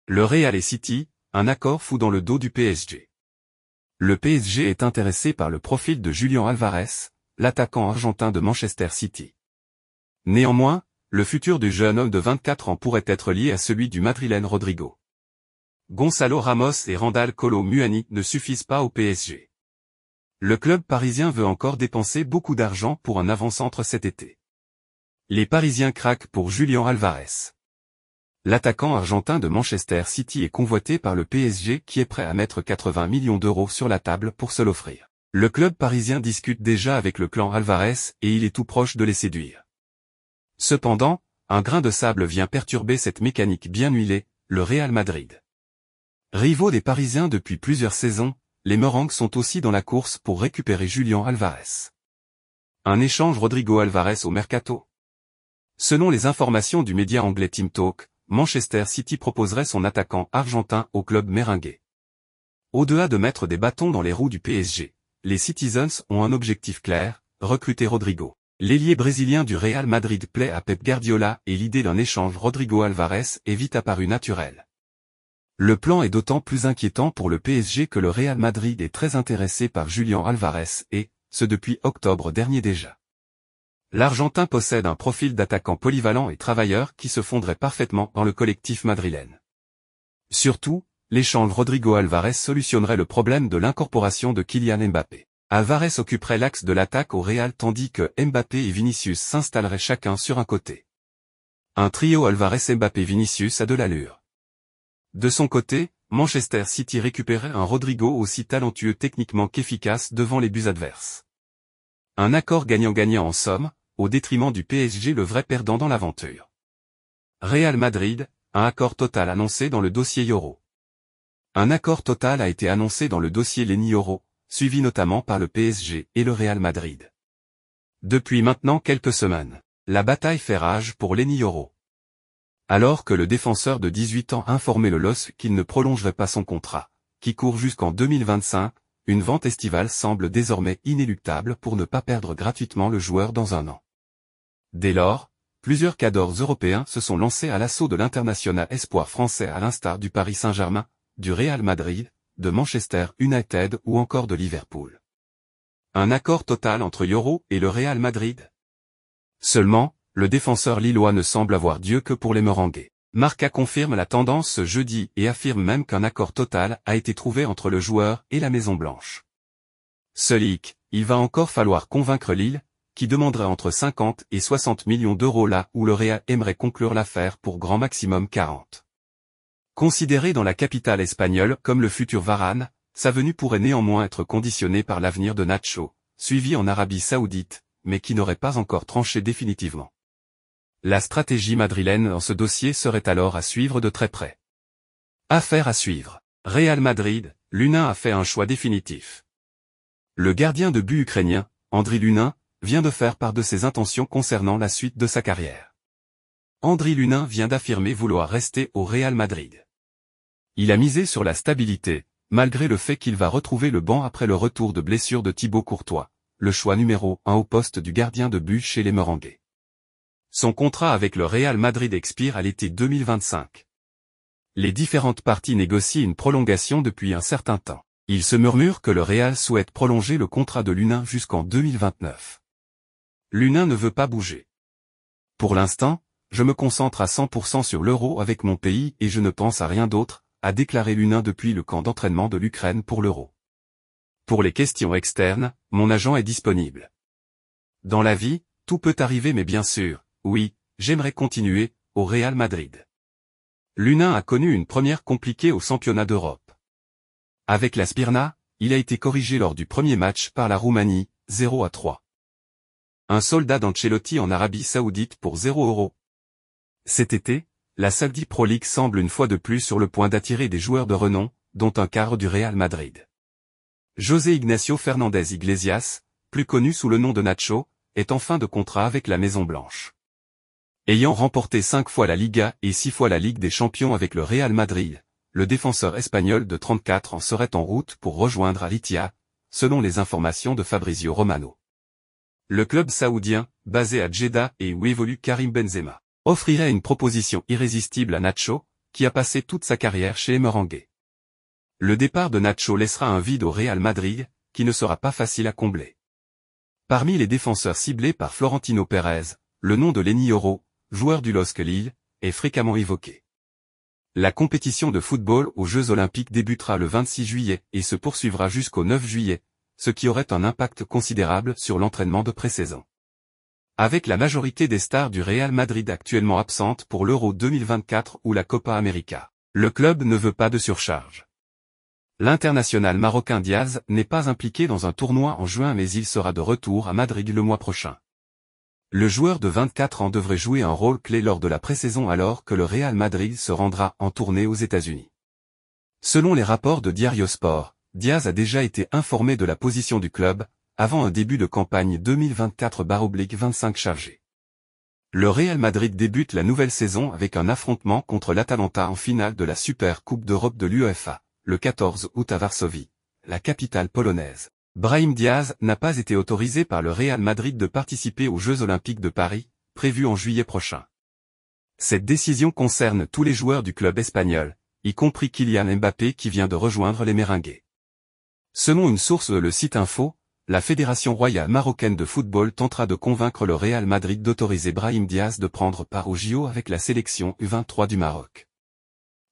Le Real et City, un accord fou dans le dos du PSG. Le PSG est intéressé par le profil de Julián Álvarez, l'attaquant argentin de Manchester City. Néanmoins, le futur du jeune homme de 24 ans pourrait être lié à celui du Madrilène Rodrigo. Gonzalo Ramos et Randal Kolo Muani ne suffisent pas au PSG. Le club parisien veut encore dépenser beaucoup d'argent pour un avant-centre cet été. Les Parisiens craquent pour Julián Álvarez. L'attaquant argentin de Manchester City est convoité par le PSG qui est prêt à mettre 80 millions d'euros sur la table pour se l'offrir. Le club parisien discute déjà avec le clan Álvarez et il est tout proche de les séduire. Cependant, un grain de sable vient perturber cette mécanique bien huilée, le Real Madrid. Rivaux des Parisiens depuis plusieurs saisons, les Merengues sont aussi dans la course pour récupérer Julián Álvarez. Un échange Rodrigo Álvarez au mercato. Selon les informations du média anglais Team Talk, Manchester City proposerait son attaquant argentin au club merengue. Au-delà de mettre des bâtons dans les roues du PSG, les Citizens ont un objectif clair, recruter Rodrigo. L'ailier brésilien du Real Madrid plaît à Pep Guardiola et l'idée d'un échange Rodrigo Álvarez est vite apparue naturelle. Le plan est d'autant plus inquiétant pour le PSG que le Real Madrid est très intéressé par Julián Álvarez et, ce depuis octobre dernier déjà. L'Argentin possède un profil d'attaquant polyvalent et travailleur qui se fondrait parfaitement dans le collectif madrilène. Surtout, l'échange Rodrigo Álvarez solutionnerait le problème de l'incorporation de Kylian Mbappé. Álvarez occuperait l'axe de l'attaque au Real tandis que Mbappé et Vinicius s'installeraient chacun sur un côté. Un trio Álvarez-Mbappé-Vinicius a de l'allure. De son côté, Manchester City récupérait un Rodrigo aussi talentueux techniquement qu'efficace devant les buts adverses. Un accord gagnant-gagnant en somme, au détriment du PSG le vrai perdant dans l'aventure. Real Madrid, un accord total annoncé dans le dossier Euro. Un accord total a été annoncé dans le dossier Lenny Euro, suivi notamment par le PSG et le Real Madrid. Depuis maintenant quelques semaines, la bataille fait rage pour Lenny Euro. Alors que le défenseur de 18 ans informait le LOSC qu'il ne prolongerait pas son contrat, qui court jusqu'en 2025, une vente estivale semble désormais inéluctable pour ne pas perdre gratuitement le joueur dans un an. Dès lors, plusieurs cadors européens se sont lancés à l'assaut de l'international espoir français à l'instar du Paris Saint-Germain, du Real Madrid, de Manchester United ou encore de Liverpool. Un accord total entre Euro et le Real Madrid. Seulement, le défenseur lillois ne semble avoir Dieu que pour les Merengues. Marca confirme la tendance ce jeudi et affirme même qu'un accord total a été trouvé entre le joueur et la Maison-Blanche. Seul hic, il va encore falloir convaincre Lille, qui demanderait entre 50 et 60 millions d'euros là où le Real aimerait conclure l'affaire pour grand maximum 40. Considéré dans la capitale espagnole comme le futur Varane, sa venue pourrait néanmoins être conditionnée par l'avenir de Nacho, suivi en Arabie Saoudite, mais qui n'aurait pas encore tranché définitivement. La stratégie madrilène dans ce dossier serait alors à suivre de très près. Affaire à suivre. Real Madrid, Lunin a fait un choix définitif. Le gardien de but ukrainien, Andriy Lunin, vient de faire part de ses intentions concernant la suite de sa carrière. Andriy Lunin vient d'affirmer vouloir rester au Real Madrid. Il a misé sur la stabilité, malgré le fait qu'il va retrouver le banc après le retour de blessure de Thibaut Courtois, le choix numéro 1 au poste du gardien de but chez les Merengues. Son contrat avec le Real Madrid expire à l'été 2025. Les différentes parties négocient une prolongation depuis un certain temps. Il se murmure que le Real souhaite prolonger le contrat de Lunin jusqu'en 2029. Lunin ne veut pas bouger. Pour l'instant, je me concentre à 100% sur l'Euro avec mon pays et je ne pense à rien d'autre, a déclaré Lunin depuis le camp d'entraînement de l'Ukraine pour l'Euro. Pour les questions externes, mon agent est disponible. Dans la vie, tout peut arriver mais bien sûr, oui, j'aimerais continuer, au Real Madrid. Lunin a connu une première compliquée au championnat d'Europe. Avec la Smyrna, il a été corrigé lors du premier match par la Roumanie, 0-3. Un soldat d'Ancelotti en Arabie Saoudite pour 0 €. Cet été, la Saudi Pro League semble une fois de plus sur le point d'attirer des joueurs de renom, dont un cadre du Real Madrid. José Ignacio Fernandez Iglesias, plus connu sous le nom de Nacho, est en fin de contrat avec la Maison-Blanche. Ayant remporté 5 fois la Liga et 6 fois la Ligue des Champions avec le Real Madrid, le défenseur espagnol de 34 ans serait en route pour rejoindre Al-Ittihad, selon les informations de Fabrizio Romano. Le club saoudien, basé à Jeddah et où évolue Karim Benzema, offrirait une proposition irrésistible à Nacho, qui a passé toute sa carrière chez les Merengues. Le départ de Nacho laissera un vide au Real Madrid, qui ne sera pas facile à combler. Parmi les défenseurs ciblés par Florentino Pérez, le nom de Lenny Yoro, joueur du LOSC Lille, est fréquemment évoqué. La compétition de football aux Jeux Olympiques débutera le 26 juillet et se poursuivra jusqu'au 9 juillet, ce qui aurait un impact considérable sur l'entraînement de pré-saison. Avec la majorité des stars du Real Madrid actuellement absentes pour l'Euro 2024 ou la Copa América, le club ne veut pas de surcharge. L'international marocain Diaz n'est pas impliqué dans un tournoi en juin mais il sera de retour à Madrid le mois prochain. Le joueur de 24 ans devrait jouer un rôle clé lors de la pré-saison alors que le Real Madrid se rendra en tournée aux États-Unis. Selon les rapports de Diario Sport, Diaz a déjà été informé de la position du club, avant un début de campagne 2024/25 chargé. Le Real Madrid débute la nouvelle saison avec un affrontement contre l'Atalanta en finale de la Super Coupe d'Europe de l'UEFA, le 14 août à Varsovie, la capitale polonaise. Brahim Diaz n'a pas été autorisé par le Real Madrid de participer aux Jeux Olympiques de Paris, prévus en juillet prochain. Cette décision concerne tous les joueurs du club espagnol, y compris Kylian Mbappé qui vient de rejoindre les Merengues. Selon une source de le site Info, la Fédération royale marocaine de football tentera de convaincre le Real Madrid d'autoriser Brahim Diaz de prendre part aux JO avec la sélection U23 du Maroc.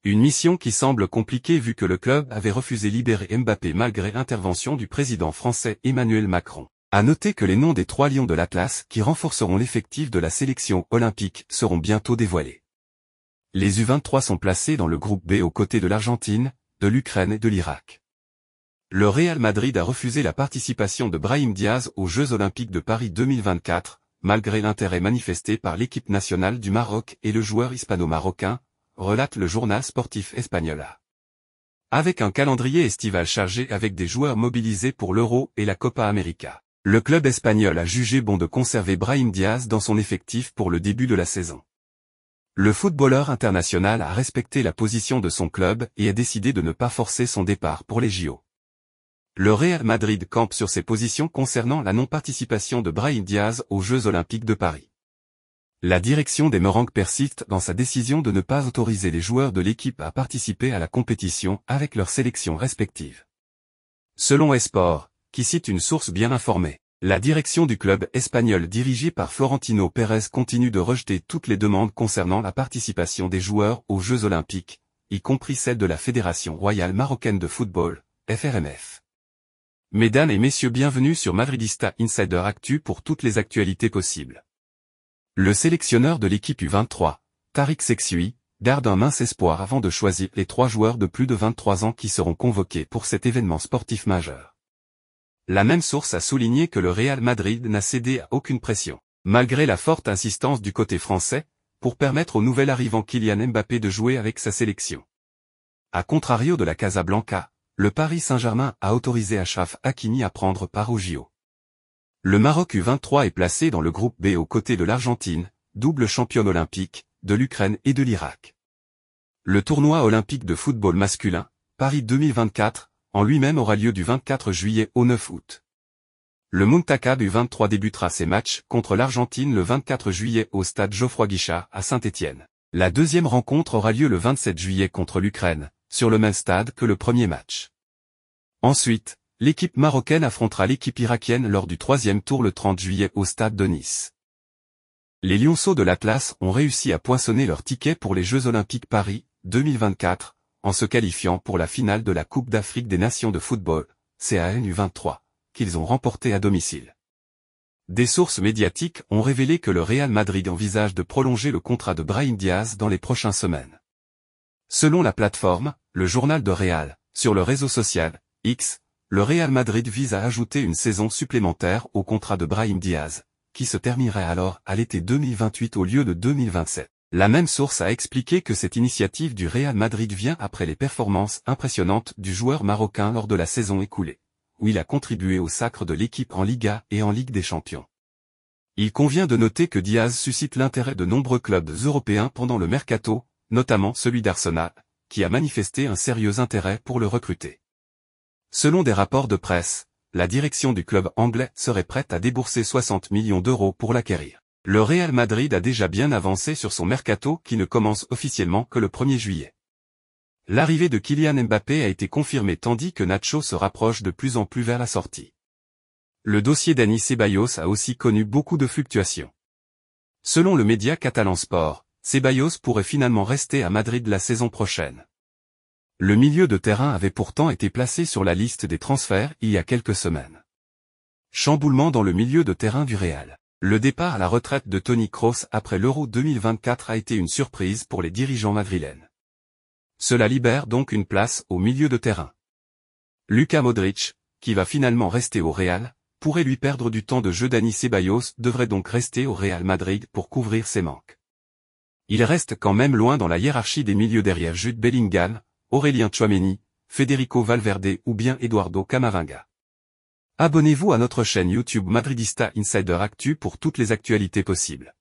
Une mission qui semble compliquée vu que le club avait refusé libérer Mbappé malgré l'intervention du président français Emmanuel Macron. À noter que les noms des 3 lions de l'Atlas qui renforceront l'effectif de la sélection olympique seront bientôt dévoilés. Les U23 sont placés dans le groupe B aux côtés de l'Argentine, de l'Ukraine et de l'Irak. Le Real Madrid a refusé la participation de Brahim Diaz aux Jeux Olympiques de Paris 2024, malgré l'intérêt manifesté par l'équipe nationale du Maroc et le joueur hispano-marocain, relate le journal sportif Espagnola. Avec un calendrier estival chargé avec des joueurs mobilisés pour l'Euro et la Copa América, le club espagnol a jugé bon de conserver Brahim Diaz dans son effectif pour le début de la saison. Le footballeur international a respecté la position de son club et a décidé de ne pas forcer son départ pour les JO. Le Real Madrid campe sur ses positions concernant la non-participation de Brahim Diaz aux Jeux Olympiques de Paris. La direction des Merengues persiste dans sa décision de ne pas autoriser les joueurs de l'équipe à participer à la compétition avec leurs sélections respectives. Selon Esport, qui cite une source bien informée, la direction du club espagnol dirigé par Florentino Pérez continue de rejeter toutes les demandes concernant la participation des joueurs aux Jeux Olympiques, y compris celle de la Fédération royale marocaine de football, FRMF. Mesdames et messieurs, bienvenue sur Madridista Insider Actu pour toutes les actualités possibles. Le sélectionneur de l'équipe U23, Tariq Sexui, garde un mince espoir avant de choisir les 3 joueurs de plus de 23 ans qui seront convoqués pour cet événement sportif majeur. La même source a souligné que le Real Madrid n'a cédé à aucune pression, malgré la forte insistance du côté français, pour permettre au nouvel arrivant Kylian Mbappé de jouer avec sa sélection. À contrario de la Casablanca, le Paris Saint-Germain a autorisé Achraf Hakimi à prendre part au JO. Le Maroc U23 est placé dans le groupe B aux côtés de l'Argentine, double championne olympique, de l'Ukraine et de l'Irak. Le tournoi olympique de football masculin, Paris 2024, en lui-même aura lieu du 24 juillet au 9 août. Le Muntakab U23 débutera ses matchs contre l'Argentine le 24 juillet au stade Geoffroy Guichard à Saint-Étienne. La deuxième rencontre aura lieu le 27 juillet contre l'Ukraine, sur le même stade que le premier match. Ensuite, l'équipe marocaine affrontera l'équipe irakienne lors du 3e tour le 30 juillet au stade de Nice. Les Lionceaux de l'Atlas ont réussi à poinçonner leur ticket pour les Jeux Olympiques Paris 2024, en se qualifiant pour la finale de la Coupe d'Afrique des Nations de football, CAN U23, qu'ils ont remporté à domicile. Des sources médiatiques ont révélé que le Real Madrid envisage de prolonger le contrat de Brahim Diaz dans les prochaines semaines. Selon la plateforme, le journal de Real, sur le réseau social, X, le Real Madrid vise à ajouter une saison supplémentaire au contrat de Brahim Diaz, qui se terminerait alors à l'été 2028 au lieu de 2027. La même source a expliqué que cette initiative du Real Madrid vient après les performances impressionnantes du joueur marocain lors de la saison écoulée, où il a contribué au sacre de l'équipe en Liga et en Ligue des Champions. Il convient de noter que Diaz suscite l'intérêt de nombreux clubs européens pendant le mercato, notamment celui d'Arsenal, qui a manifesté un sérieux intérêt pour le recruter. Selon des rapports de presse, la direction du club anglais serait prête à débourser 60 millions d'euros pour l'acquérir. Le Real Madrid a déjà bien avancé sur son mercato qui ne commence officiellement que le 1er juillet. L'arrivée de Kylian Mbappé a été confirmée tandis que Nacho se rapproche de plus en plus vers la sortie. Le dossier Dani Ceballos a aussi connu beaucoup de fluctuations. Selon le média catalan Sport, Ceballos pourrait finalement rester à Madrid la saison prochaine. Le milieu de terrain avait pourtant été placé sur la liste des transferts il y a quelques semaines. Chamboulement dans le milieu de terrain du Real. Le départ à la retraite de Toni Kroos après l'Euro 2024 a été une surprise pour les dirigeants madrilènes. Cela libère donc une place au milieu de terrain. Luka Modric, qui va finalement rester au Real, pourrait lui perdre du temps de jeu. Dani Ceballos devrait donc rester au Real Madrid pour couvrir ses manques. Il reste quand même loin dans la hiérarchie des milieux derrière Jude Bellingham, Aurélien Tchouaméni, Federico Valverde ou bien Eduardo Camavinga. Abonnez-vous à notre chaîne YouTube Madridista Insider Actu pour toutes les actualités possibles.